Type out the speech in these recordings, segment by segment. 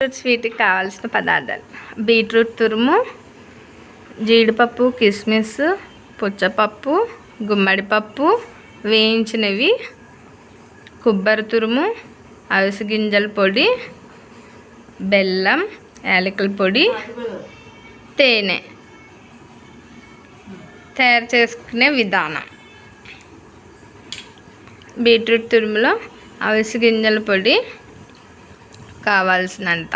Beetroot స్వీట్కి కావాల్సిన పదార్థాలు: beetroot తురుము, జీడిపప్పు, కిస్మిస్, పుచ్చపప్పు, గుమ్మడిపప్పు వేయించినవి, కొబ్బరి తురుము, అవిసె గింజల పొడి, బెల్లం, యాలకుల పొడి, తేనె. తయారు చేసుకునే విధానం: బీట్రూట్ తురుములో అవిసె గింజల పొడి కావాల్సినంత,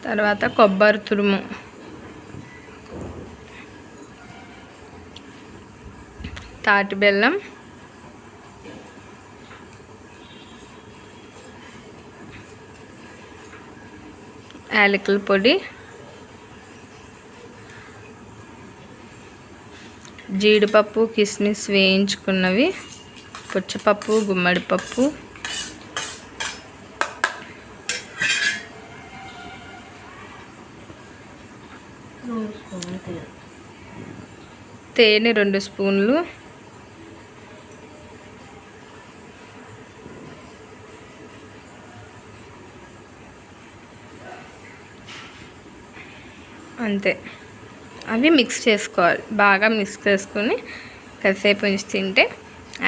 తర్వాత కొబ్బరి తురుము, తాటి బెల్లం, యాలకుల పొడి, జీడిపప్పు, కిస్మిస్ వేయించుకున్నవి, పుచ్చపప్పు, గుమ్మడిపప్పు, తేనె 2 స్పూన్లు, అంతే. అవి మిక్స్ చేసుకోవాలి. బాగా మిక్స్ చేసుకొని కాసేపు ఉంచి తింటే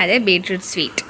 అదే బీట్రూట్ స్వీట్.